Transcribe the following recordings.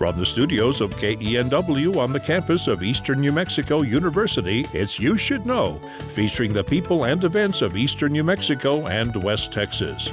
From the studios of KENW on the campus of Eastern New Mexico University, it's You Should Know, featuring the people and events of Eastern New Mexico and West Texas.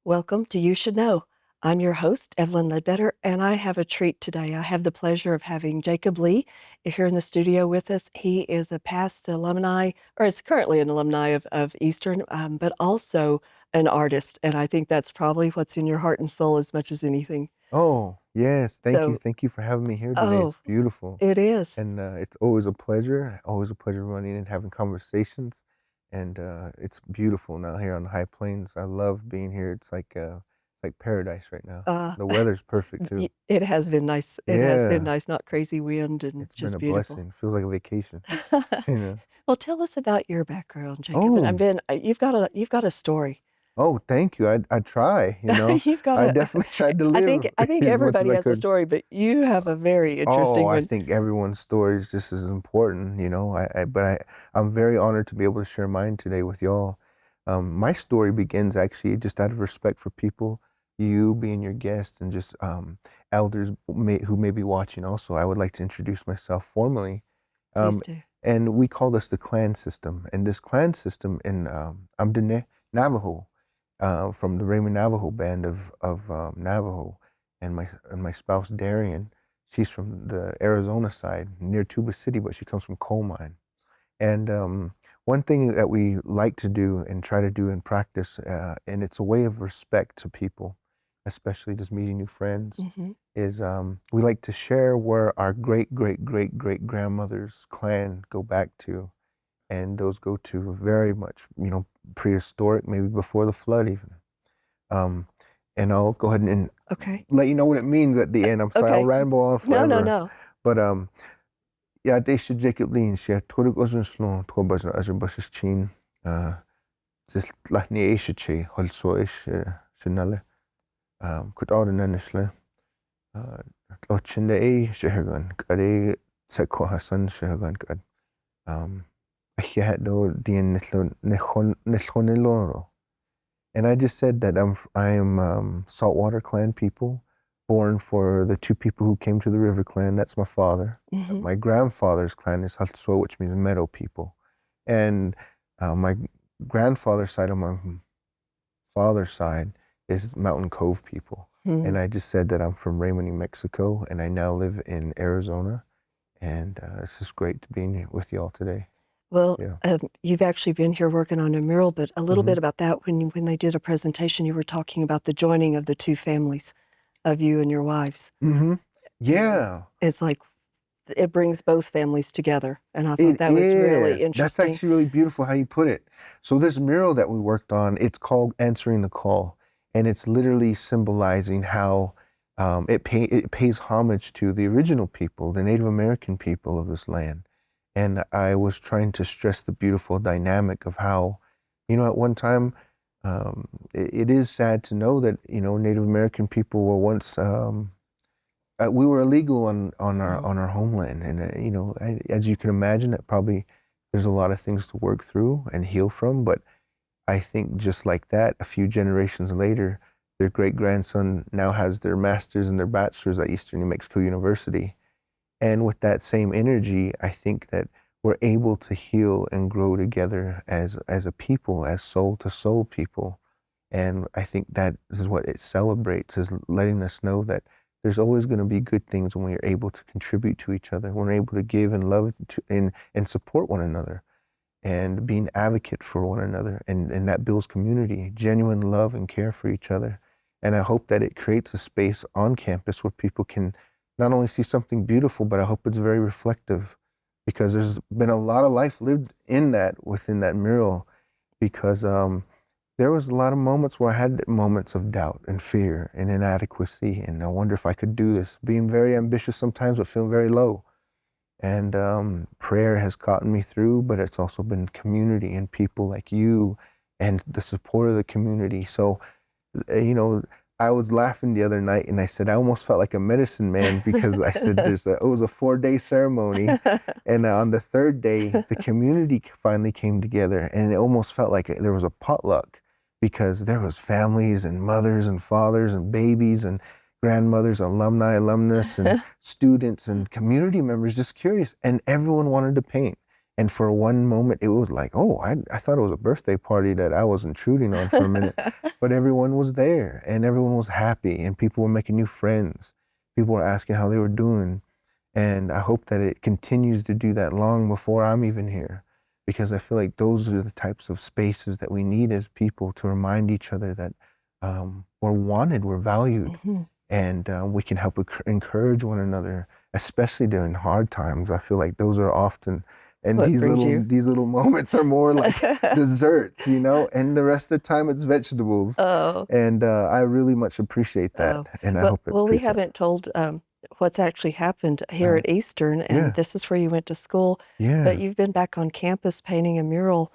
Welcome to You Should Know. I'm your host, Evelyn Ledbetter, and I have a treat today. I have the pleasure of having Jacob Lee here in the studio with us. He is a past alumni, or is currently an alumni of Eastern, but also an artist. And I think that's probably what's in your heart and soul as much as anything. Oh, yes. Thank you. So, Thank you for having me here today. It's beautiful. it is. And it's always a pleasure running and having conversations. And it's beautiful now here on the High Plains. I love being here. It's like paradise right now. The weather's perfect too. It has been nice. It has been Yeah, nice, not crazy wind and it's been just a beautiful. blessing. Feels like a vacation, you know. Well, tell us about your background, Jacob. And Oh, you've got a story. oh, thank you. I try, you know. You've got I a definitely tried to I live think I think as much as everybody I has a could. story, but you have a very interesting Oh, I one. think everyone's story is just as important, you know. I'm very honored to be able to share mine today with y'all. My story begins actually just out of respect for people, you being your guest, and just elders who may be watching also. I would like to introduce myself formally. Please Um, do. and we call this the clan system. And this clan system in I'm Dene Navajo, from the Raymond Navajo band of Navajo, and my spouse Darian. She's from the Arizona side, near Tuba City, but she comes from coal mine. And one thing that we like to do and try to do in practice, and it's a way of respect to people, especially just meeting new friends, Mhm. is we like to share where our great, great, great, great grandmother's clan go back to. And those go to very much, prehistoric, maybe before the flood even. Um, and I'll go ahead and Okay. let you know what it means at the end. I'm sorry, I'll Okay. ramble on No, no, forever. no. But yeah, they should Jacob Lean, she had Torik Osenslo, Tobas Azerbash's Chin, this Latni Aisha, also ish, Chanale, could order Nanishle, Ochinde A. Shehagan, Kade Seko Hassan Shehagan, I had no Dian Nechoneloro. And I just said that I am Saltwater Clan people, born for the two people who came to the River Clan. That's my father. Mhm. My grandfather's clan is Hatsua, which means meadow people. And my grandfather's side, on my father's side, is Mountain Cove people. And I just said that I'm from Raymond, New Mexico, and I now live in Arizona. And it's just great to be with y'all today. Well, Yeah. you've actually been here working on a mural, but a little Mhm. bit about that. When they did a presentation, you were talking about the joining of the two families, of you and your wives. Mhm. Yeah. It's like it brings both families together, and I thought It that was really is. That's interesting. actually really beautiful how you put it. So this mural that we worked on, it's called Answering the Call, and it's literally symbolizing how it pays homage to the original people, the Native American people of this land. And I was trying to stress the beautiful dynamic of how, at one time, it is sad to know that, Native American people were once we were illegal on our homeland, and as you can imagine, that probably there's a lot of things to work through and heal from. But I think just like that, a few generations later, their great grandson now has their masters and their bachelors at Eastern New Mexico University, and with that same energy, I think that we're able to heal and grow together as a people, as soul to soul people. And I think that is what it celebrates, is letting us know that there's always going to be good things when we're able to contribute to each other, when we're able to give and love and support one another, and be an advocate for one another. And that builds community, genuine love and care for each other. And I hope that it creates a space on campus where people can not only see something beautiful, but I hope it's very reflective, because there's been a lot of life lived within that mural, because there was a lot of moments where I had moments of doubt and fear and inadequacy, and I wonder if I could do this. Being very ambitious sometimes, but feeling very low. And prayer has gotten me through, but it's also been community and people like you and the support of the community. So, I was laughing the other night, and I said I almost felt like a medicine man, because I said it was a 4-day ceremony, and on the third day, the community finally came together, and it almost felt like there was a potluck, because there was families and mothers and fathers and babies and grandmothers, alumni, alumnus, and students and community members just curious. And everyone wanted to paint. And for one moment, it was like, oh, I thought it was a birthday party that I was intruding on for a minute. But everyone was there and everyone was happy and people were making new friends. People were asking how they were doing. And I hope that it continues to do that long before I'm even here, because I feel like those are the types of spaces that we need as people to remind each other that we're wanted, we're valued, and we can help encourage one another, especially during hard times. I feel like those are often, and these little moments are more like desserts, you know, and the rest of the time it's vegetables. Oh. And I really much appreciate that, and I hope it. Well, we haven't told what's actually happened here at Eastern, and this is where you went to school. Yeah. But you've been back on campus painting a mural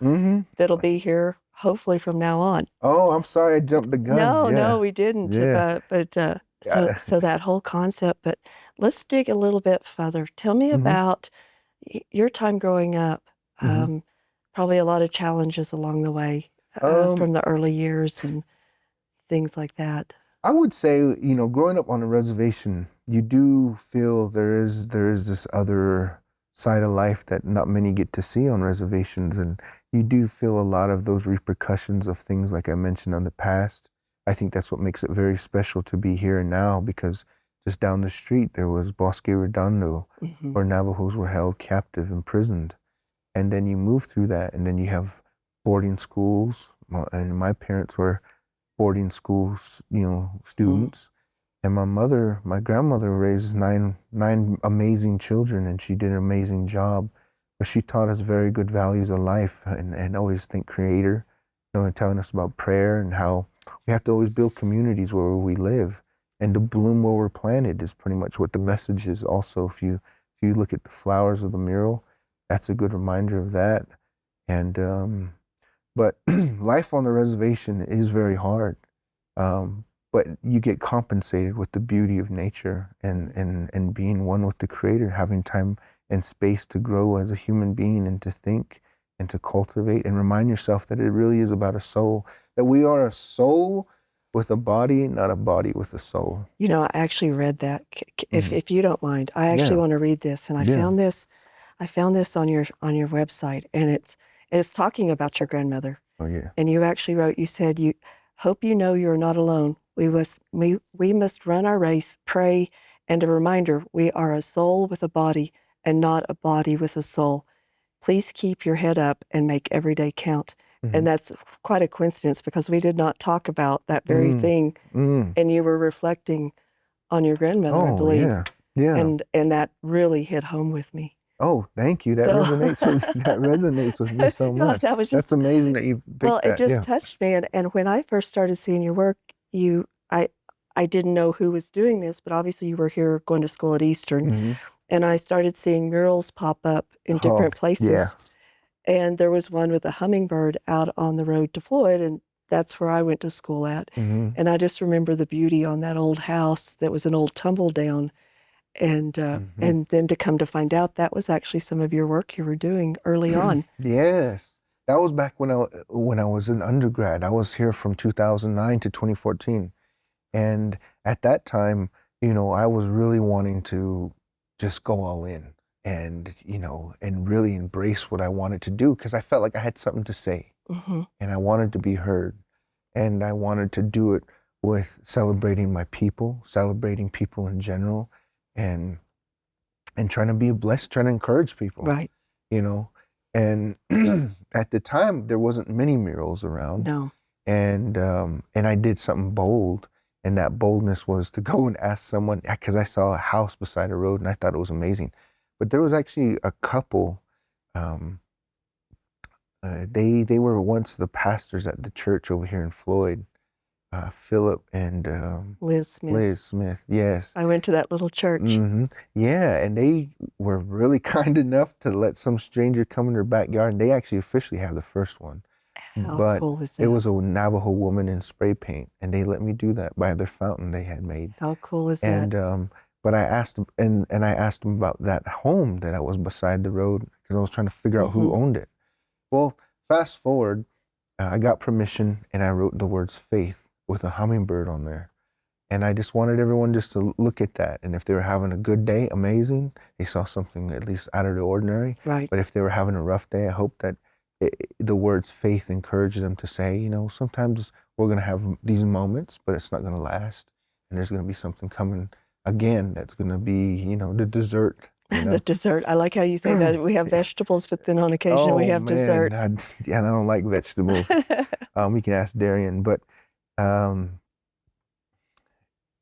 that'll be here hopefully from now on. Oh, I'm sorry I jumped the gun. No, we didn't. Yeah. So that whole concept. But let's dig a little bit further. Tell me about your time growing up. Probably a lot of challenges along the way from the early years and things like that. I would say, you know, growing up on a reservation, you do feel there is this other side of life that not many get to see on reservations, and you do feel a lot of those repercussions of things like I mentioned on the past. I think that's what makes it very special to be here and now, because just down the street there was Bosque Redondo, where Navajos were held captive, imprisoned, and then you move through that, and then you have boarding schools, and my parents were boarding schools, you know, students. And my grandmother raised nine amazing children, and she did an amazing job. But she taught us very good values of life, and always think creator, you know, and telling us about prayer and how we have to always build communities where we live, and to bloom where we're planted is pretty much what the message is. Also, if you look at the flowers of the mural, that's a good reminder of that. And but life on the reservation is very hard. But you get compensated with the beauty of nature and being one with the Creator, having time and space to grow as a human being and to think and to cultivate and remind yourself that it really is about a soul, that we are a soul with a body, not a body with a soul. You know, I actually read that. If you don't mind, I actually want to read this, and I found this on your website, and it's talking about your grandmother. Oh yeah. And you actually wrote, you said, "You hope you know you're not alone. We must run our race, pray, and a reminder, we are a soul with a body and not a body with a soul. Please keep your head up and make every day count." And that's quite a coincidence, because we did not talk about that very thing. And you were reflecting on your grandmother, I believe. Yeah. And that really hit home with me. Oh, thank you. That resonates with me so much. That's amazing that you picked that. It just touched me. And when I first started seeing your work, I didn't know who was doing this, but obviously you were here going to school at Eastern. And I started seeing murals pop up in different places. Yeah. And there was one with a hummingbird out on the road to Floyd, and that's where I went to school at. And I just remember the beauty on that old house that was an old tumble down. And then to come to find out that was actually some of your work you were doing early on. Yes. That was back when I was in undergrad. I was here from 2009 to 2014. And at that time, you know, I was really wanting to just go all in and, you know, and really embrace what I wanted to do, because I felt like I had something to say and I wanted to be heard, and I wanted to do it with celebrating my people, celebrating people in general, and trying to be blessed, trying to encourage people, Right. you know. And at the time, there wasn't many murals around. No. And I did something bold, and that boldness was to go and ask someone, because I saw a house beside a road and I thought it was amazing. But there was actually a couple, they were once the pastors at the church over here in Floyd, Philip and Liz Smith. Liz Smith, yes. I went to that little church. Yeah, and they were really kind enough to let some stranger come in their backyard, and they actually officially have the first one. How cool is that? It was a Navajo woman in spray paint, and they let me do that by their fountain they had made. How cool is that? And but I asked them, and I asked them about that home that I was beside the road, because I was trying to figure out who owned it. Well, fast forward, I got permission and I wrote the words faith with a hummingbird on there. And I just wanted everyone just to look at that. And if they were having a good day, amazing. They saw something at least out of the ordinary. Right. But if they were having a rough day, I hope that the words faith encouraged them to say, you know, sometimes we're going to have these moments, but it's not going to last. And there's going to be something coming again that's going to be, you know, the dessert. You know? The dessert. I like how you say that. We have vegetables, but then on occasion we have man, dessert. I don't like vegetables. We can ask Darian. But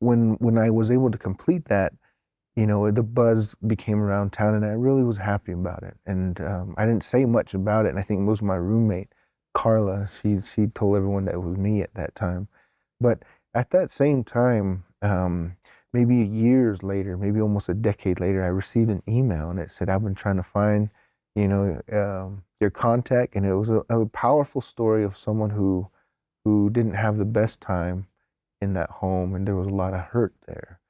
when I was able to complete that, you know, the buzz became around town, and I really was happy about it. And I didn't say much about it, and I think most of my roommate, Carla, she told everyone that it was me at that time. But at that same time, maybe years later, maybe almost a decade later, I received an email, and it said, "I've been trying to find, you know, your contact," and it was a powerful story of someone who didn't have the best time in that home, and there was a lot of hurt there.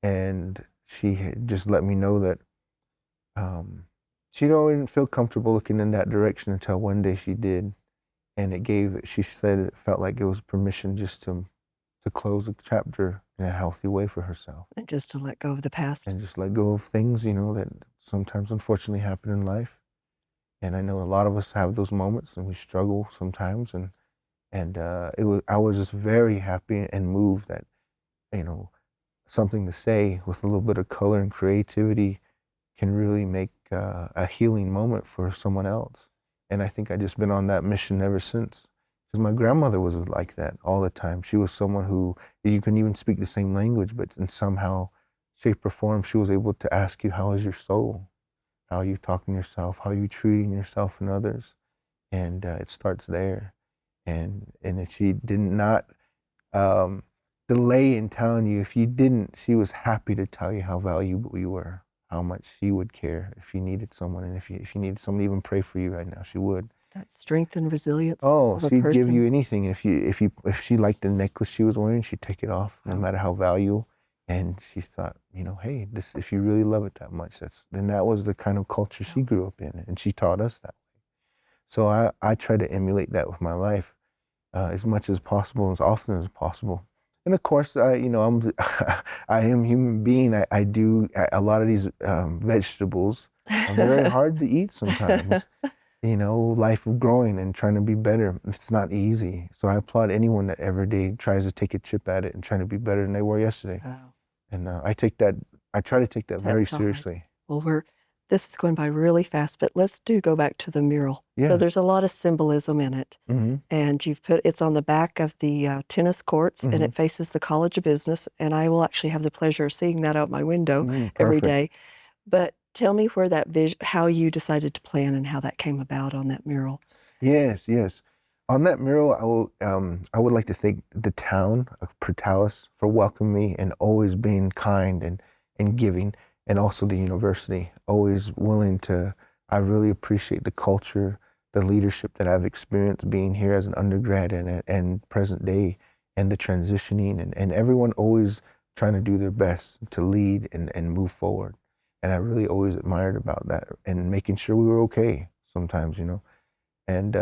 And she had just let me know that she didn't feel comfortable looking in that direction until one day she did, and she said it felt like it was permission just to close a chapter in a healthy way for herself. And just to let go of the past. And just let go of things, you know, that sometimes unfortunately happen in life. And I know a lot of us have those moments, and we struggle sometimes, and I was just very happy and moved that, you know, something to say with a little bit of color and creativity can really make a healing moment for someone else. And I think I just been on that mission ever since. Because my grandmother was like that all the time. She was someone who, you couldn't even speak the same language, but in somehow, shape or form, she was able to ask you, how is your soul? How are you talking to yourself? How are you treating yourself and others? And it starts there. And if she did not delay in telling you, if you didn't, she was happy to tell you how valuable you were, how much she would care if you needed someone, and if you needed someone to even pray for you right now, she would. That strength and resilience Oh, of a she'd give person. you anything. If she liked the necklace she was wearing, she'd take it off, no matter how valuable. And she thought, you know, hey, this, if you really love it that much, then that was the kind of culture she grew up in, and she taught us that. So I try to emulate that with my life as much as possible, as often as possible. And of course, you know, I am a human being. I do a lot of these vegetables are very hard to eat sometimes. You know, life of growing and trying to be better, it's not easy. So I applaud anyone that every day tries to take a chip at it and trying to be better than they were yesterday. Wow. And I try to take that very seriously. Well, this is going by really fast, but let's go back to the mural. Yeah. So there's a lot of symbolism in it. Mm-hmm. And it's on the back of the tennis courts, and it faces the College of Business. And I will actually have the pleasure of seeing that out my window every day. But tell me where that how you decided to plan and how that came about on that mural. Yes, yes. On that mural, I would like to thank the town of Portales for welcoming me and always being kind and giving, and also the university, always willing to. I really appreciate the culture, the leadership that I've experienced being here as an undergrad and present day, and the transitioning, and everyone always trying to do their best to lead and move forward. And I really always admired about that, and making sure we were okay sometimes, you know. And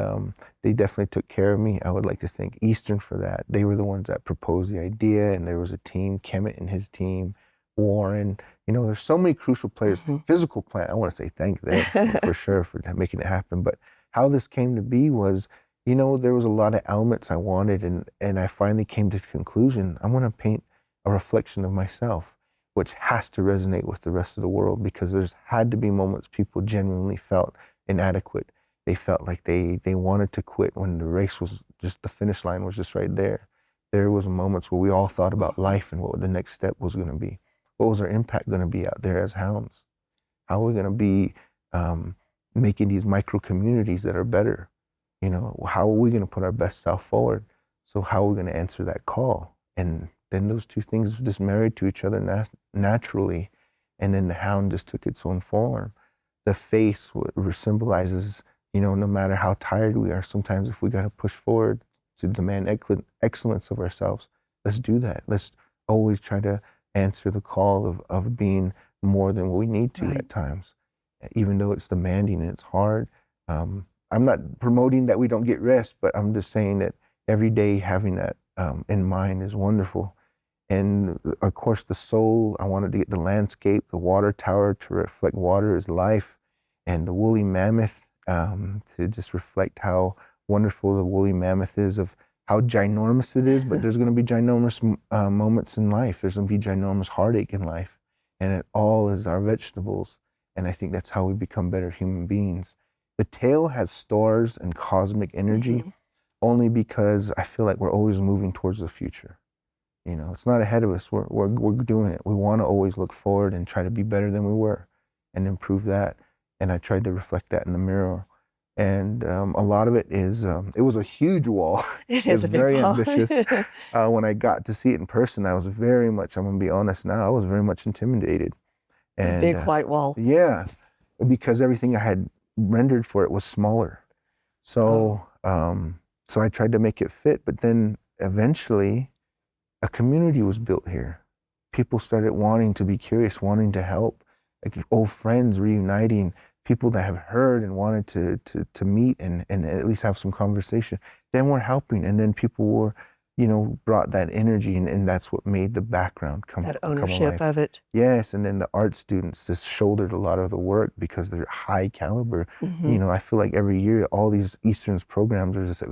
they definitely took care of me. I would like to thank Eastern for that. They were the ones that proposed the idea, and there was a team, Kemet and his team, Warren. You know, there's so many crucial players. Physical plant, I want to say thank them for sure for making it happen. But how this came to be was, you know, there was a lot of elements I wanted, and I finally came to the conclusion, I'm going to paint a reflection of myself, which has to resonate with the rest of the world, because there's had to be moments people genuinely felt inadequate. They felt like they wanted to quit when the race was just, the finish line was just right there. There was moments where we all thought about life and what the next step was going to be. What was our impact going to be out there as hounds? How are we going to be making these micro communities that are better? You know, how are we going to put our best self forward? So how are we going to answer that call? And then those two things just married to each other naturally. And then the hound just took its own form. The face symbolizes, you know, no matter how tired we are, sometimes if we got to push forward to demand excellence of ourselves, let's do that. Let's always try to answer the call of being more than what we need to at times. Even though it's demanding and it's hard, I'm not promoting that we don't get rest, but I'm just saying that every day having that in mind is wonderful. And of course, the soul, I wanted to get the landscape, the water tower to reflect water is life, and the woolly mammoth to just reflect how wonderful the woolly mammoth is, of how ginormous it is, but there's going to be ginormous moments in life. There's going to be ginormous heartache in life. And it all is our vegetables. And I think that's how we become better human beings. The tail has stars and cosmic energy only because I feel like we're always moving towards the future. You know, it's not ahead of us. We're doing it. We want to always look forward and try to be better than we were and improve that. And I tried to reflect that in the mirror. And a lot of it is, it was a huge wall. It is a big very wall. ambitious. When I got to see it in person, I was very much, I'm going to be honest now, I was very much intimidated. And, big white wall. Yeah, because everything I had rendered for it was smaller. So, so I tried to make it fit, but then eventually a community was built here. People started wanting to be curious, wanting to help, like old friends reuniting, people that have heard and wanted to meet and at least have some conversation. Then we're helping, and then people were, you know, brought that energy, and that's what made the background come alive. That ownership of it. Yes, and then the art students just shouldered a lot of the work because they're high caliber. You know, I feel like every year all these Eastern's programs are just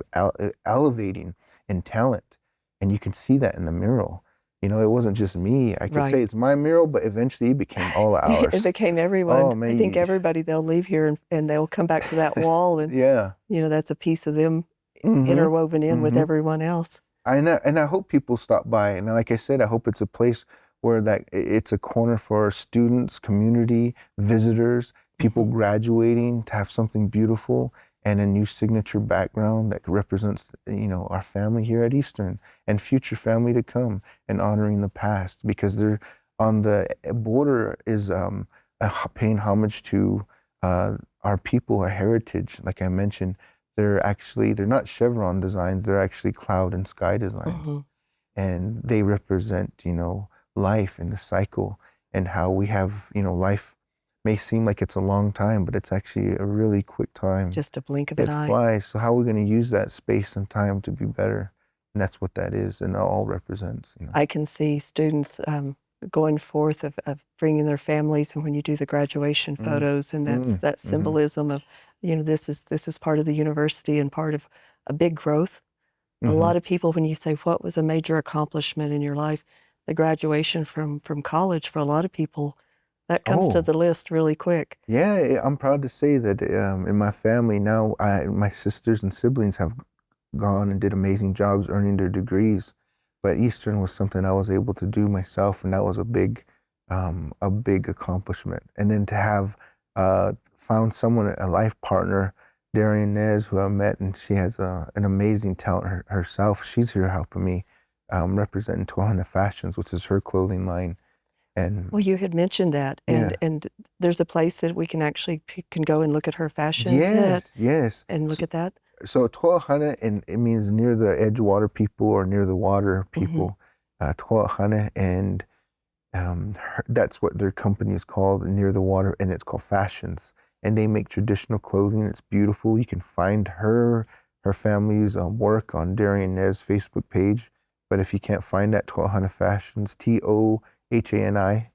elevating in talent, and you can see that in the mural. You know, it wasn't just me. I could say it's my mural, but eventually it became all ours. It became everyone. Oh, man. I think everybody, they'll leave here and they'll come back to that wall, and yeah, you know, that's a piece of them interwoven in with everyone else. And I hope people stop by. And like I said, I hope it's a place where that it's a corner for students, community, visitors, people graduating to have something beautiful and a new signature background that represents, you know, our family here at Eastern and future family to come, and honoring the past, because they're on the border is paying homage to our people, our heritage. Like I mentioned, they're not chevron designs, they're actually cloud and sky designs. And they represent, you know, life and the cycle, and how we have, you know, life may seem like it's a long time, but it's actually a really quick time. Just a blink of an eye. It flies. So how are we going to use that space and time to be better? And that's what that is, and it all represents. You know. I can see students going forth of bringing their families, and when you do the graduation photos, and that's that symbolism of, you know, this is part of the university and part of a big growth. A lot of people, when you say what was a major accomplishment in your life, the graduation from college, for a lot of people, that comes to the list really quick. Yeah, I'm proud to say that in my family now, my sisters and siblings have gone and did amazing jobs earning their degrees. But Eastern was something I was able to do myself, and that was a big accomplishment. And then to have found someone, a life partner, Darian Nez, who I met, and she has an amazing talent herself. She's here helping me representing Tohana Fashions, which is her clothing line. And well, you had mentioned that, and there's a place that we can actually go and look at her fashions. Yes. And look at that. So Tohana, and it means near the edgewater people or near the water people. Tohana, and that's what their company is called, near the water, and it's called Fashions. And they make traditional clothing. It's beautiful. You can find her family's work on Darian Nez's Facebook page. But if you can't find that, Tohana Fashions, TOHANI,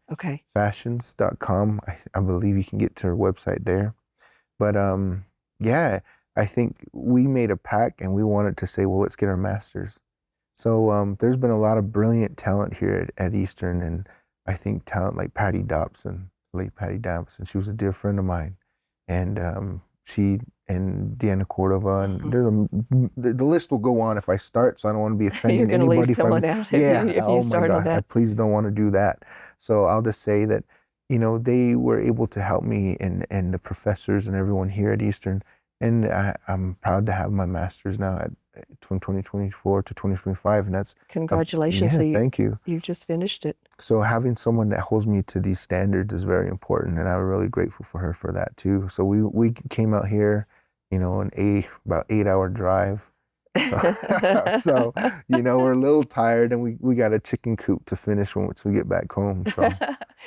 fashions.com. I believe you can get to her website there. But yeah, I think we made a pact, and we wanted to say, well, let's get our masters. So there's been a lot of brilliant talent here at Eastern, and I think talent like Patty Dobson, late Patty Dobson. She was a dear friend of mine. And she and Deanna Cordova, and the list will go on if I start, so I don't want to be offending anybody. You're going to leave someone out if you start on that. I please don't want to do that. So I'll just say that, you know, they were able to help me, and the professors and everyone here at Eastern, and I'm proud to have my master's now from 2024 to 2025, and that's congratulations. So thank you. You just finished it. So having someone that holds me to these standards is very important, and I'm really grateful for her for that too. So we came out here, you know, about 8-hour drive. So you know, we're a little tired, and we got a chicken coop to finish once we get back home. So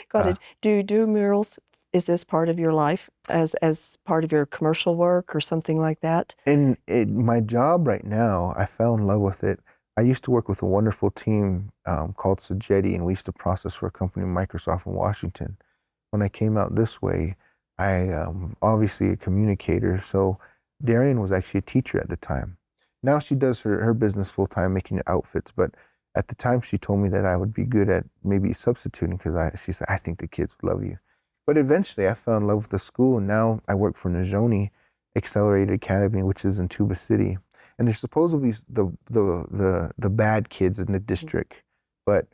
got it. Do you do murals Is this part of your life as part of your commercial work or something like that? In my job right now, I fell in love with it. I used to work with a wonderful team called Sagetti, and we used to process for a company, Microsoft in Washington. When I came out this way, I obviously a communicator. So Darian was actually a teacher at the time. Now she does her business full time, making outfits. But at the time, she told me that I would be good at maybe substituting because she said, I think the kids would love you. But eventually, I fell in love with the school, and now I work for Najoni Accelerated Academy, which is in Tuba City. And they're supposed to be the bad kids in the district. But,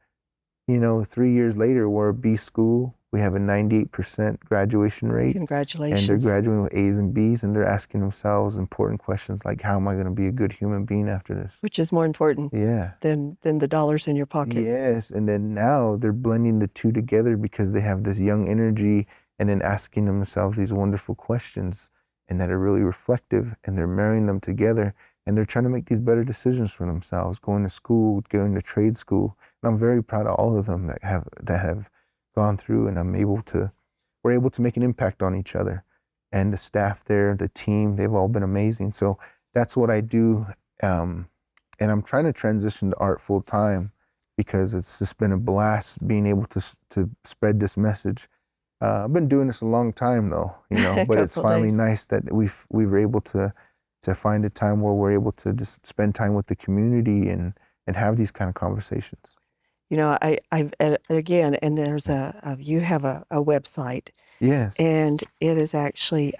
3 years later, we're a B school. We have a 98% graduation rate. Congratulations. And they're graduating with A's and B's, and they're asking themselves important questions like, how am I going to be a good human being after this? Which is more important than the dollars in your pocket. Yes, and then now they're blending the two together because they have this young energy and then asking themselves these wonderful questions and that are really reflective, and they're marrying them together, and they're trying to make these better decisions for themselves, going to school, going to trade school. And I'm very proud of all of them that have gone through, and we're able to make an impact on each other. And the staff there, the team, they've all been amazing. So that's what I do. And I'm trying to transition to art full time because it's just been a blast being able to spread this message. I've been doing this a long time though, but it's finally nice that we were able to find a time where we're able to just spend time with the community and have these kind of conversations. Again, and there's you have a website. Yes. And it is actually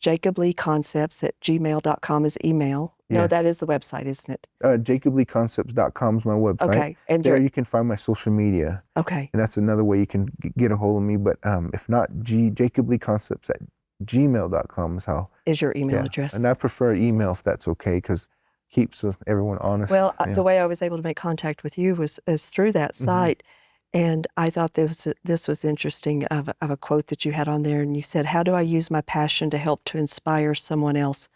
jacobleeconcepts@gmail.com is email. No, Yes. that is the website, isn't it? jacobleeconcepts.com is my website. Okay. And there you can find my social media. Okay. And that's another way you can get a hold of me. But if not, jacobleeconcepts@gmail.com is your email address. And I prefer email if that's okay, because keeps everyone honest. Well, the way I was able to make contact with you was through that site. And I thought this was interesting of a quote that you had on there. And you said, how do I use my passion to help to inspire someone else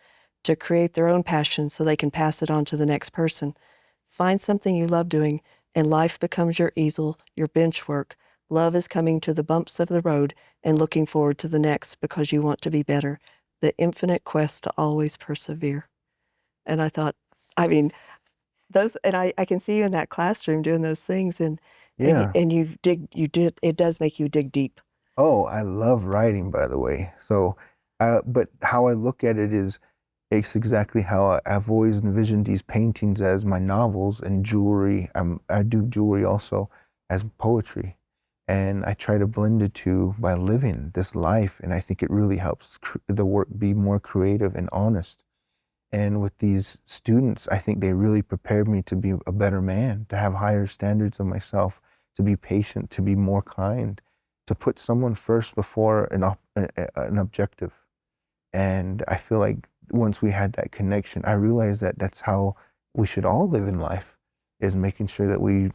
to create their own passion so they can pass it on to the next person? Find something you love doing, and life becomes your easel, your bench work. Love is coming to the bumps of the road and looking forward to the next because you want to be better. The infinite quest to always persevere. And I thought, those, and I can see you in that classroom doing those things, and it does make you dig deep. Oh, I love writing, by the way. So, but how I look at it is, it's exactly how I've always envisioned these paintings as my novels, and jewelry. I do jewelry also as poetry. And I try to blend the two by living this life. And I think it really helps the work be more creative and honest. And with these students, I think they really prepared me to be a better man, to have higher standards of myself, to be patient, to be more kind, to put someone first before an objective. And I feel like once we had that connection, I realized that that's how we should all live in life, is making sure that we,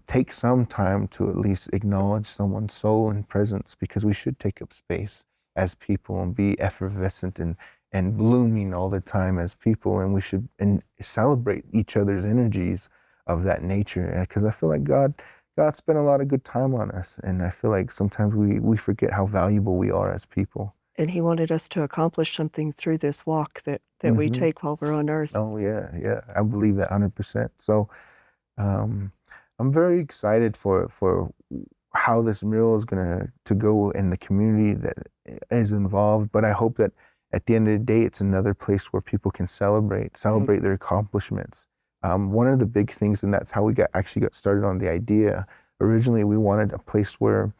take some time to at least acknowledge someone's soul and presence, because we should take up space as people and be effervescent and blooming all the time as people, and we should celebrate each other's energies of that nature. Because I feel like God spent a lot of good time on us, and I feel like sometimes we forget how valuable we are as people. And He wanted us to accomplish something through this walk that we take while we're on earth. Oh yeah, I believe that 100%. So I'm very excited for how this mural is going to go in the community that is involved, but I hope that at the end of the day, it's another place where people can celebrate their accomplishments. One of the big things, and that's how we actually got started on the idea. Originally, we wanted a place where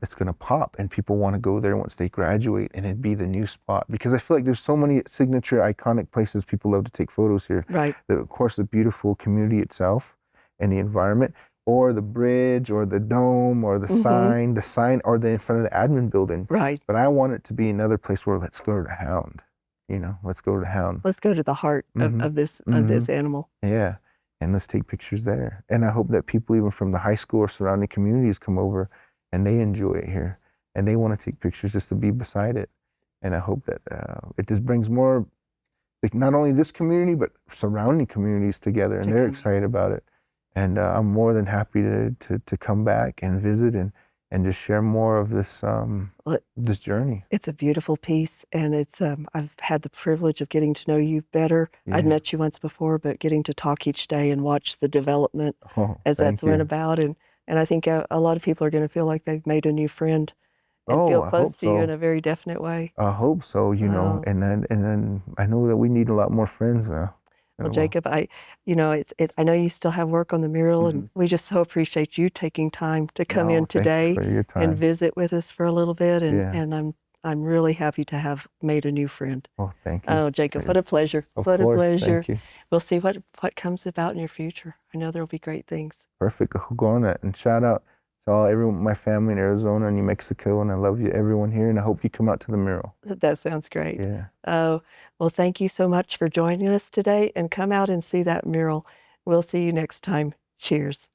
it's going to pop and people want to go there once they graduate, and it'd be the new spot. Because I feel like there's so many signature, iconic places people love to take photos here. Right. Of course, the beautiful community itself and the environment, or the bridge, or the dome, or the sign, or in front of the admin building. Right. But I want it to be another place where let's go to the hound. Let's go to the hound. Let's go to the heart of this animal. Yeah, and let's take pictures there. And I hope that people even from the high school or surrounding communities come over and they enjoy it here, and they want to take pictures just to be beside it. And I hope that it just brings more, like, not only this community but surrounding communities together, and they're excited about it. And I'm more than happy to come back and visit and and just share more of this Well, this journey. it's a beautiful piece, and it's I've had the privilege of getting to know you better. I'd Yeah. met you once before, but getting to talk each day and watch the development Oh, as that's thank went you. about, and I think a lot of people are going to feel like they've made a new friend and Oh, feel I close hope to you in so. a very definite way. I hope so, you know, Oh. and then I know that we need a lot more friends now. Well, Well, Jacob, I know you still have work on the mural, and mhm. we just so appreciate you taking time to come in No, thank you today for your and time. visit with us for a little bit, Yeah. and I'm really happy to have made a new friend. Oh, thank you. Oh, Jacob, what a pleasure. Of What a course, pleasure. thank you. We'll see what comes about in your future. I know there'll be great things. Perfect. Go on that. And shout out to all everyone, my family in Arizona, New Mexico, and I love you, everyone here. And I hope you come out to the mural. That sounds great. Yeah. Oh, well, thank you so much for joining us today, and come out and see that mural. We'll see you next time. Cheers.